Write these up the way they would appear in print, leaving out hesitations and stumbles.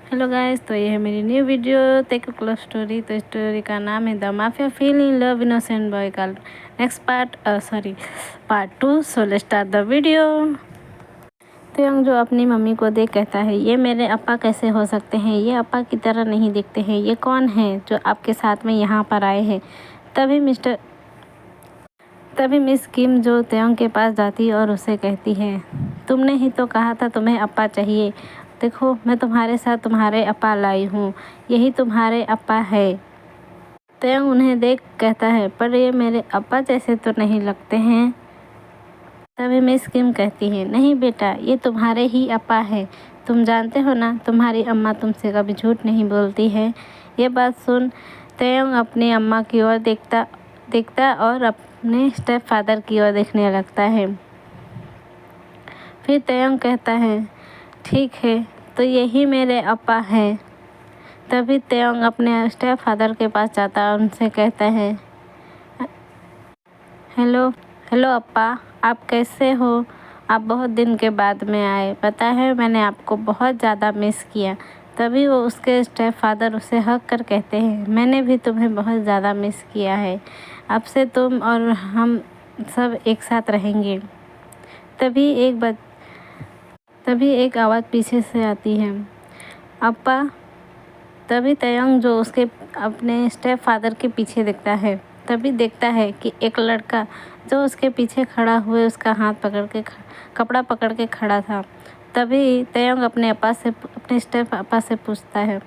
Hello guys, तो ये है मेरी new video Taekook love story. तो स्टोरी का नाम है the mafia feel in love innocent boy का next part 2। So let's start the video. Taeyong जो अपनी मम्मी को देख कहता है, ये मेरे अप्पा कैसे हो सकते हैं? ये अप्पा की तरह नहीं दिखते हैं। ये कौन है जो आपके साथ में यहाँ पर आए हैं? तभी मिस किम जो तेयंग के पास जाती और उसे कहती है, तुमने ही तो कहा था तुम्हें अप्पा चाहिए। देखो, मैं तुम्हारे साथ तुम्हारे अप्पा लाई हूँ। यही तुम्हारे अप्पा है। तेयंग उन्हें देख कहता है, पर ये मेरे अप्पा जैसे तो नहीं लगते हैं। तभी मिस किम कहती है, नहीं बेटा, ये तुम्हारे ही अप्पा है। तुम जानते हो ना, तुम्हारी अम्मा तुमसे कभी झूठ नहीं बोलती है। ये बात सुन तेयंग अपनी अम्मा की ओर देखता और अपने स्टेप फादर की ओर देखने लगता है। फिर तेयंग कहता है, ठीक है, तो यही मेरे अप्पा है। तभी तेयंग अपने स्टेप फादर के पास जाता और उनसे कहता है, हेलो अप्पा, आप कैसे हो? आप बहुत दिन के बाद में आए। पता है, मैंने आपको बहुत ज़्यादा मिस किया। तभी वो उसके स्टेप फादर उसे हक कर कहते हैं, मैंने भी तुम्हें बहुत ज़्यादा मिस किया है। अब से तुम और हम सब एक साथ रहेंगे। तभी एक आवाज़ पीछे से आती है, अप्पा। तभी तेयंग जो उसके अपने स्टेप फादर के पीछे देखता है, तभी देखता है कि एक लड़का जो उसके पीछे खड़ा हुए उसका हाथ कपड़ा पकड़ के खड़ा था। तभी तेयंग अपने स्टेप पापा से पूछता है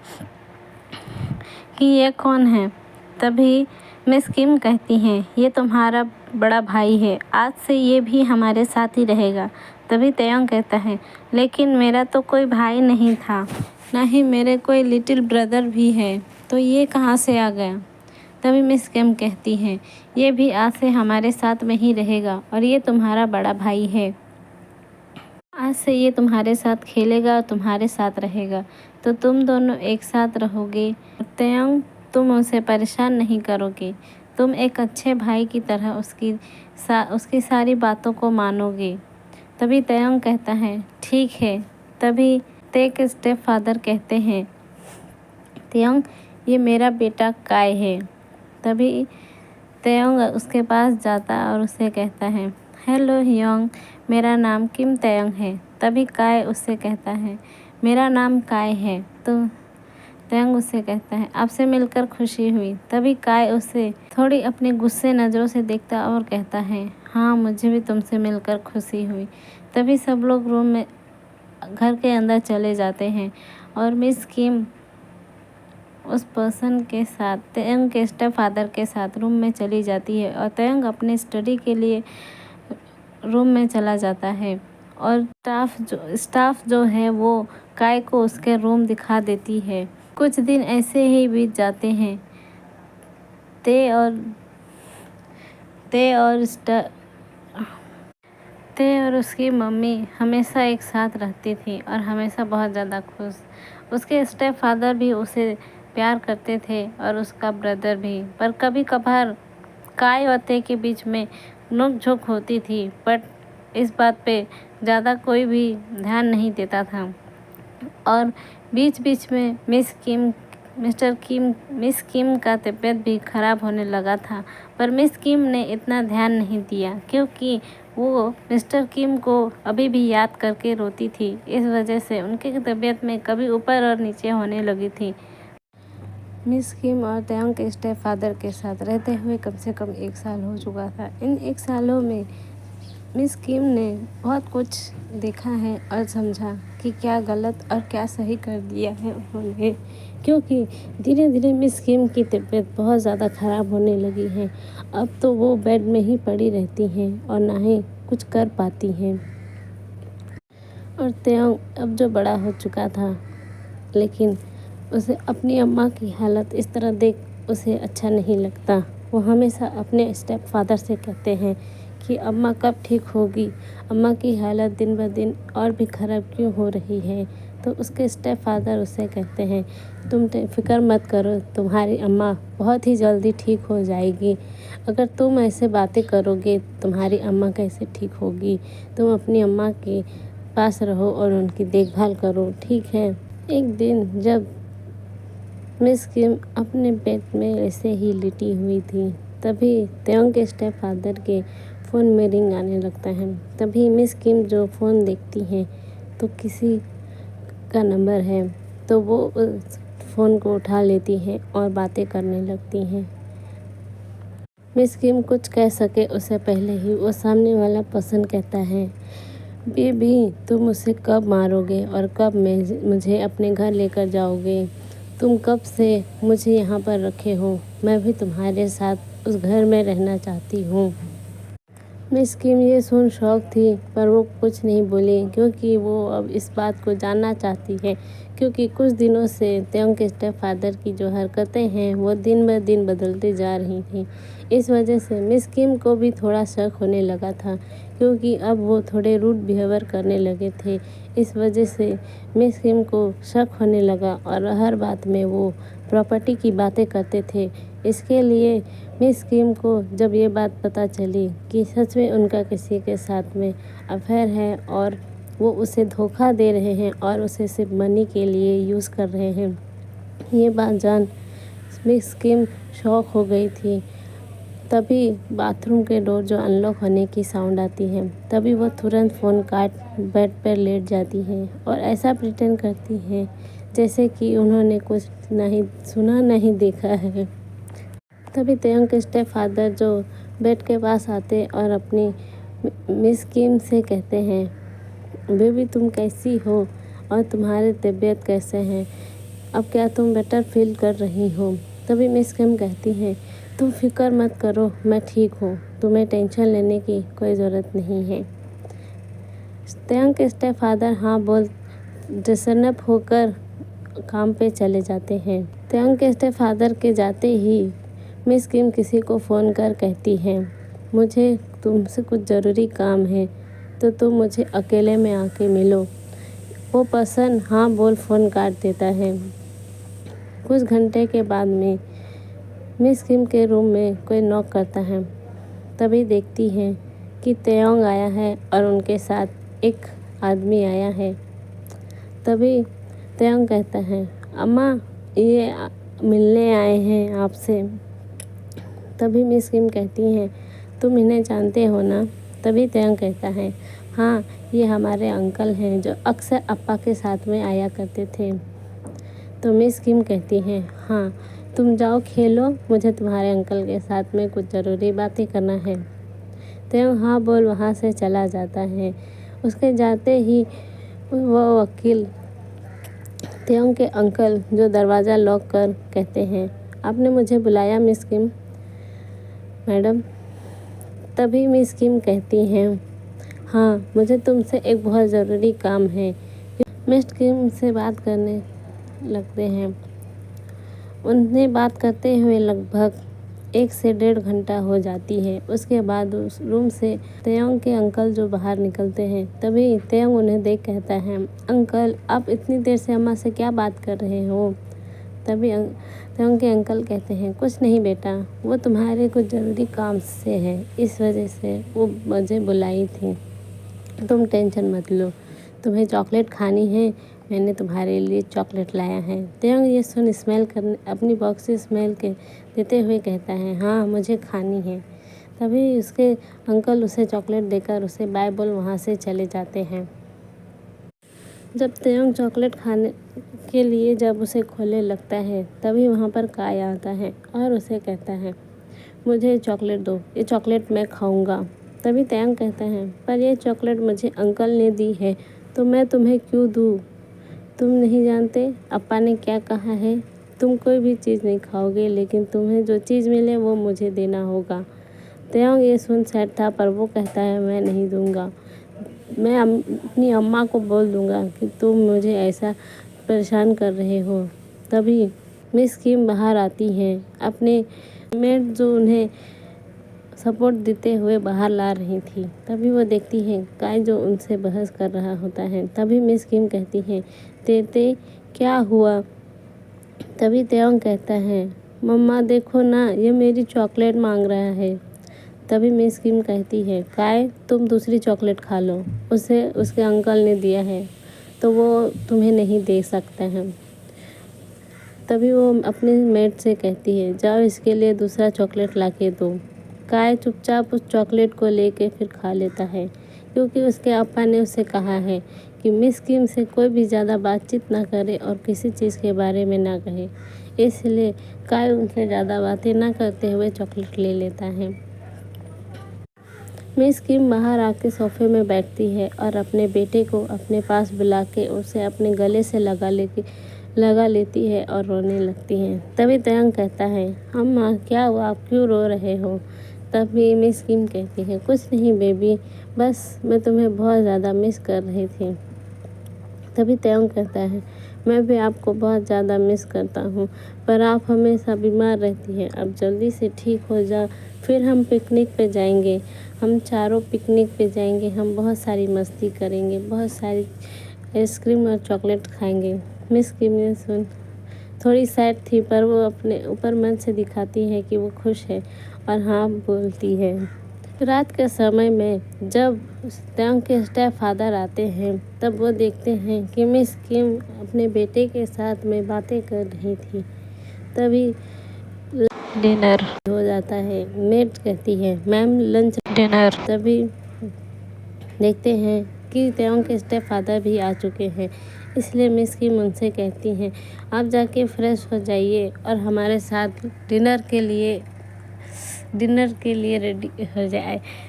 कि ये कौन है? तभी मिस किम कहती हैं, ये तुम्हारा बड़ा भाई है। आज से ये भी हमारे साथ ही रहेगा। तभी तेयंग कहता है, लेकिन मेरा तो कोई भाई नहीं था, ना ही मेरे कोई लिटिल ब्रदर भी है, तो ये कहाँ से आ गया? तभी मिस किम कहती हैं, ये भी आज से हमारे साथ में ही रहेगा और ये तुम्हारा बड़ा भाई है। आज से ये तुम्हारे साथ खेलेगा और तुम्हारे साथ रहेगा, तो तुम दोनों एक साथ रहोगे। तेयंग, तुम उसे परेशान नहीं करोगे। तुम एक अच्छे भाई की तरह उसकी सारी बातों को मानोगे। तभी तेयंग कहता है, ठीक है। तभी तेक स्टेप फादर कहते हैं, तेयंग, ये मेरा बेटा काय है। तभी तेयंग उसके पास जाता और उसे कहता है, हेलो योंग, मेरा नाम किम तेयंग है। तभी काय उससे कहता है, मेरा नाम काय है। तो तेयंग उससे कहता है, आपसे मिलकर खुशी हुई। तभी काय उसे थोड़ी अपनी गुस्से नज़रों से देखता और कहता है, हाँ, मुझे भी तुमसे मिलकर खुशी हुई। तभी सब लोग घर के अंदर चले जाते हैं और मिस किम उस पर्सन के साथ तेयंग के स्टेप फादर के साथ रूम में चली जाती है और तेयंग अपने स्टडी के लिए रूम में चला जाता है और स्टाफ जो है वो काय को उसके रूम दिखा देती है। कुछ दिन ऐसे ही बीत जाते हैं। ते और उसकी मम्मी हमेशा एक साथ रहती थी और हमेशा बहुत ज़्यादा खुश। उसके स्टेप फादर भी उसे प्यार करते थे और उसका ब्रदर भी, पर कभी कभार काय और ते के बीच में नोक-झोंक होती थी, बट इस बात पे ज़्यादा कोई भी ध्यान नहीं देता था। और बीच बीच में मिस किम का तबीयत भी ख़राब होने लगा था, पर मिस किम ने इतना ध्यान नहीं दिया क्योंकि वो मिस्टर किम को अभी भी याद करके रोती थी। इस वजह से उनकी तबीयत में कभी ऊपर और नीचे होने लगी थी। मिस किम और तेयंग के स्टेप फादर के साथ रहते हुए कम से कम 1 साल हो चुका था। इन 1 सालों में मिस किम ने बहुत कुछ देखा है और समझा कि क्या गलत और क्या सही कर दिया है उन्होंने, क्योंकि धीरे धीरे मिस किम की तबीयत बहुत ज़्यादा ख़राब होने लगी है। अब तो वो बेड में ही पड़ी रहती हैं और ना ही कुछ कर पाती हैं। और तेयंग अब जो बड़ा हो चुका था, लेकिन उसे अपनी अम्मा की हालत इस तरह देख उसे अच्छा नहीं लगता। वो हमेशा अपने स्टेप फादर से कहते हैं कि अम्मा कब ठीक होगी, अम्मा की हालत दिन ब दिन और भी ख़राब क्यों हो रही है। तो उसके स्टेप फादर उससे कहते हैं, तुम फिक्र मत करो, तुम्हारी अम्मा बहुत ही जल्दी ठीक हो जाएगी। अगर तुम ऐसे बातें करोगे तुम्हारी अम्मा कैसे ठीक होगी? तुम अपनी अम्मा के पास रहो और उनकी देखभाल करो, ठीक है? एक दिन जब मिस किम अपने बेड में ऐसे ही लेटी हुई थी, तभी तेयोंग के स्टेप फादर के फ़ोन में रिंग आने लगता है। तभी मिस किम जो फ़ोन देखती हैं तो किसी का नंबर है, तो वो उस फ़ोन को उठा लेती हैं और बातें करने लगती हैं। मिस किम कुछ कह सके उससे पहले ही वो सामने वाला पर्सन कहता है, बेबी तुम मुझसे कब मारोगे और कब मुझे अपने घर लेकर जाओगे? तुम कब से मुझे यहाँ पर रखे हो? मैं भी तुम्हारे साथ उस घर में रहना चाहती हूँ। मिस किम ये सुन शॉक थी, पर वो कुछ नहीं बोली क्योंकि वो अब इस बात को जानना चाहती है, क्योंकि कुछ दिनों से तेयोंग के स्टेप फादर की जो हरकतें हैं वो दिन ब दिन बदलती जा रही थी। इस वजह से मिस किम को भी थोड़ा शक होने लगा था, क्योंकि अब वो थोड़े रूड बिहेवियर करने लगे थे। इस वजह से मिस किम को शक होने लगा और हर बात में वो प्रॉपर्टी की बातें करते थे। इसके लिए मिस किम को जब ये बात पता चली कि सच में उनका किसी के साथ में अफेयर है और वो उसे धोखा दे रहे हैं और उसे सिर्फ मनी के लिए यूज़ कर रहे हैं, ये बात जान मिस किम शॉक हो गई थी। तभी बाथरूम के डोर जो अनलॉक होने की साउंड आती है, तभी वो तुरंत फ़ोन काट बेड पर लेट जाती हैं और ऐसा प्रिटेंड करती हैं जैसे कि उन्होंने कुछ नहीं सुना नहीं देखा है। तभी तेयोंग के स्टेप फादर जो बेड के पास आते और अपनी मिस किम से कहते हैं, बेबी तुम कैसी हो और तुम्हारी तबीयत कैसे हैं? अब क्या तुम बेटर फील कर रही हो? तभी मिस किम कहती हैं, तुम फिक्र मत करो, मैं ठीक हूँ, तुम्हें टेंशन लेने की कोई ज़रूरत नहीं है। तेयोंग के स्टेप फादर हाँ बोल डिसर्नप होकर काम पे चले जाते हैं। तेयोंग के स्टेप फादर के जाते ही मिस किम किसी को फ़ोन कर कहती हैं, मुझे तुमसे कुछ ज़रूरी काम है, तो तुम मुझे अकेले में आके मिलो। वो पर्सन हाँ बोल फ़ोन काट देता है। कुछ घंटे के बाद में मिस किम के रूम में कोई नॉक करता है। तभी देखती हैं कि तेयोंग आया है और उनके साथ एक आदमी आया है। तभी तेयोंग कहता है, अम्मा ये मिलने आए हैं आपसे। तभी मिस किम कहती हैं, तुम इन्हें जानते हो ना? तभी तेयोंग कहता है, हाँ ये हमारे अंकल हैं जो अक्सर अप्पा के साथ में आया करते थे। तो मिस किम कहती हैं, हाँ तुम जाओ खेलो, मुझे तुम्हारे अंकल के साथ में कुछ ज़रूरी बातें करना है। तेयोंग हाँ बोल वहाँ से चला जाता है। उसके जाते ही वो वकील तेयोंग के अंकल जो दरवाज़ा लॉक कर कहते हैं, आपने मुझे बुलाया मिस किम मैडम? तभी मिस किम कहती हैं, हाँ मुझे तुमसे एक बहुत ज़रूरी काम है। मिस किम से बात करने लगते हैं। उन्हें बात करते हुए लगभग 1 से 1.5 घंटा हो जाती है। उसके बाद उस रूम से तेयोंग के अंकल जो बाहर निकलते हैं, तभी तेयोंग उन्हें देख कहता है, अंकल आप इतनी देर से अम्मा से क्या बात कर रहे हो? तभी तेयोंग के अंकल कहते हैं, कुछ नहीं बेटा, वो तुम्हारे कुछ ज़रूरी काम से है, इस वजह से वो मुझे बुलाई थी। तुम टेंशन मत लो, तुम्हें चॉकलेट खानी है, मैंने तुम्हारे लिए चॉकलेट लाया है। तेयोंग ये सुन स्मेल करने अपनी बॉक्स से स्मेल के देते हुए कहता है, हाँ मुझे खानी है। तभी उसके अंकल उसे चॉकलेट देकर उसे बाय बोल वहाँ से चले जाते हैं। जब तेयोंग चॉकलेट खाने के लिए जब उसे खोलने लगता है, तभी वहाँ पर काय आता है और उसे कहता है, मुझे चॉकलेट दो, ये चॉकलेट मैं खाऊंगा। तभी तेयोंग कहता है, पर ये चॉकलेट मुझे अंकल ने दी है, तो मैं तुम्हें क्यों दूँ? तुम नहीं जानते अप्पा ने क्या कहा है, तुम कोई भी चीज़ नहीं खाओगे, लेकिन तुम्हें जो चीज़ मिले वो मुझे देना होगा। तेयोंग ये सुन सैड था, पर वो कहता है, मैं नहीं दूँगा, मैं अपनी अम्मा को बोल दूँगा कि तुम मुझे ऐसा परेशान कर रहे हो। तभी मिस किम बाहर आती हैं, अपने मेड जो उन्हें सपोर्ट देते हुए बाहर ला रही थी। तभी वो देखती हैं काय जो उनसे बहस कर रहा होता है। तभी मिस किम कहती हैं, तेते क्या हुआ? तभी तेयोंग कहता है, मम्मा देखो ना, ये मेरी चॉकलेट मांग रहा है। तभी मिस किम कहती है, काय तुम दूसरी चॉकलेट खा लो, उसे उसके अंकल ने दिया है। तो वो तुम्हें नहीं दे सकते हैं। तभी वो अपने मेड से कहती है, जाओ इसके लिए दूसरा चॉकलेट ला के दो। काय चुपचाप उस चॉकलेट को लेके फिर खा लेता है, क्योंकि उसके अप्पा ने उसे कहा है कि मिस किम से कोई भी ज़्यादा बातचीत ना करे और किसी चीज़ के बारे में ना कहे। इसलिए काय उनसे ज़्यादा बातें ना करते हुए चॉकलेट ले लेता है। मिस किम बाहर आके सोफे में बैठती है और अपने बेटे को अपने पास बुला के उसे अपने गले से लगा लेती है और रोने लगती है। तभी तयंग कहता है, अम्मा क्या हुआ, आप क्यों रो रहे हो? तभी मिस किम कहती है, कुछ नहीं बेबी, बस मैं तुम्हें बहुत ज़्यादा मिस कर रही थी। तभी तयंग कहता है, मैं भी आपको बहुत ज़्यादा मिस करता हूँ, पर आप हमेशा बीमार रहती हैं। अब जल्दी से ठीक हो जाओ, फिर हम पिकनिक पे जाएंगे। हम चारों पिकनिक पे जाएंगे, हम बहुत सारी मस्ती करेंगे, बहुत सारी आइसक्रीम और चॉकलेट खाएंगे। मिस किम ने सुन थोड़ी सैड थी, पर वो अपने ऊपर मन से दिखाती है कि वो खुश है और हाँ बोलती है। रात के समय में जब तयंग के स्टेप फादर आते हैं, तब वो देखते हैं कि मिस किम अपने बेटे के साथ में बातें कर रही थी। तभी डिनर हो जाता है। मेड कहती है, मैम लंच डिनर। तभी देखते हैं कि तयंग के स्टेप फादर भी आ चुके हैं। इसलिए मिस किम उनसे कहती हैं, आप जाके फ्रेश हो जाइए और हमारे साथ डिनर के लिए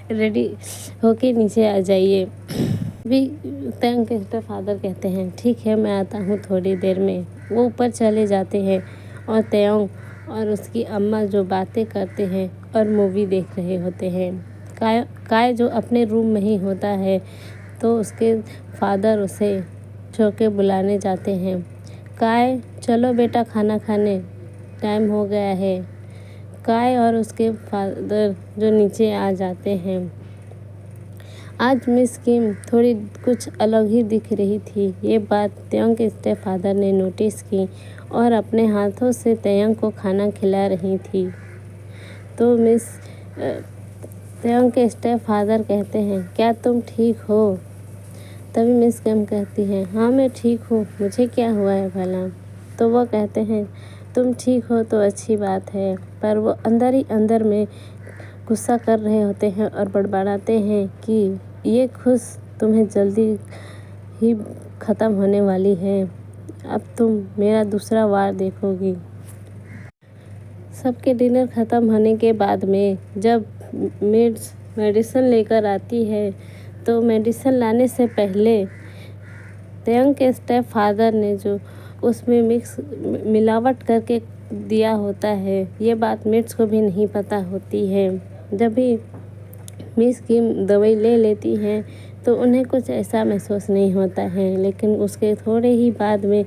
रेडी होके नीचे आ जाइए। भी तयंग के स्टेप फादर कहते हैं, ठीक है मैं आता हूँ थोड़ी देर में। वो ऊपर चले जाते हैं और तयंग और उसकी अम्मा जो बातें करते हैं और मूवी देख रहे होते हैं। काय जो अपने रूम में ही होता है, तो उसके फादर उसे छुके बुलाने जाते हैं। काय चलो बेटा खाना खाने टाइम हो गया है। काय और उसके फादर जो नीचे आ जाते हैं। आज मिस किम थोड़ी कुछ अलग ही दिख रही थी। ये बात तयंग के स्टेप फादर ने नोटिस की और अपने हाथों से तयंग को खाना खिला रही थी। तो मिस तयंग के स्टेप फादर कहते हैं, क्या तुम ठीक हो? तभी मिस किम कहती है, हाँ मैं ठीक हूँ, मुझे क्या हुआ है भला? तो वो कहते हैं, तुम ठीक हो तो अच्छी बात है। पर वो अंदर ही अंदर में गुस्सा कर रहे होते हैं और बड़बड़ाते हैं कि ये खुश तुम्हें जल्दी ही ख़त्म होने वाली है। अब तुम मेरा दूसरा वार देखोगी। सबके डिनर ख़त्म होने के बाद में जब मेड्स मेडिसिन लेकर आती है, तो मेडिसिन लाने से पहले तयंग के स्टेप फादर ने जो उसमें मिलावट करके दिया होता है, ये बात मेड्स को भी नहीं पता होती है। जब भी मिस किम दवाई ले लेती हैं, तो उन्हें कुछ ऐसा महसूस नहीं होता है, लेकिन उसके थोड़े ही बाद में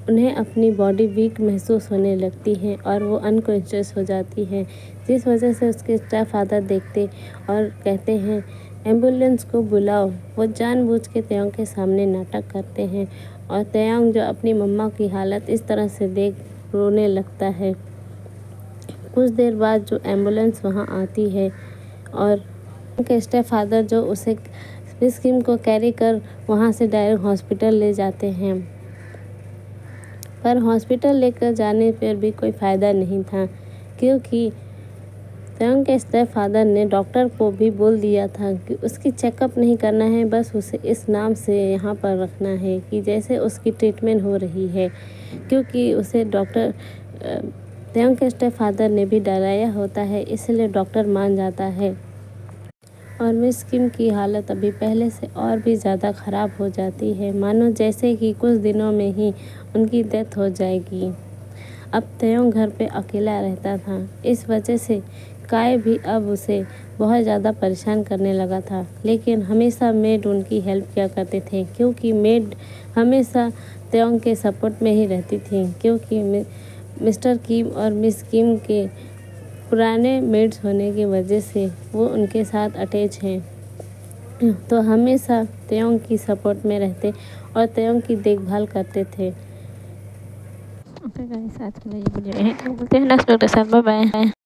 उन्हें अपनी बॉडी वीक महसूस होने लगती है और वो अनकॉन्शियस हो जाती है, जिस वजह से उसके स्टेप फादर देखते और कहते हैं, एम्बुलेंस को बुलाओ। वो जानबूझ के तयंग के सामने नाटक करते हैं और तयंग जो अपनी मम्मा की हालत इस तरह से देख रोने लगता है। कुछ देर बाद जो एम्बुलेंस वहाँ आती है और उनके स्टेप फादर जो उसे मिस किम को कैरी कर वहाँ से डायरेक्ट हॉस्पिटल ले जाते हैं। पर हॉस्पिटल लेकर जाने पर भी कोई फ़ायदा नहीं था, क्योंकि तयंग के स्टेप फादर ने डॉक्टर को भी बोल दिया था कि उसकी चेकअप नहीं करना है, बस उसे इस नाम से यहाँ पर रखना है कि जैसे उसकी ट्रीटमेंट हो रही है, क्योंकि उसे डॉक्टर तयंग के स्टेप फादर ने भी डराया होता है, इसलिए डॉक्टर मान जाता है। और मिस किम की हालत अभी पहले से और भी ज़्यादा ख़राब हो जाती है, मानो जैसे कि कुछ दिनों में ही उनकी डेथ हो जाएगी। अब तयंग घर पे अकेला रहता था, इस वजह से काय भी अब उसे बहुत ज़्यादा परेशान करने लगा था। लेकिन हमेशा मेड उनकी हेल्प किया करते थे, क्योंकि मेड हमेशा तयंग के सपोर्ट में ही रहती थी, क्योंकि मिस्टर किम और मिस किम के पुराने मेड्स होने की वजह से वो उनके साथ अटैच हैं, तो हमेशा तयंग की सपोर्ट में रहते और तयंग की देखभाल करते थे। ओके गाइस, आज के लिए ये वीडियो यहीं तक, मिलते हैं नेक्स्ट वीडियो के साथ। Bye bye.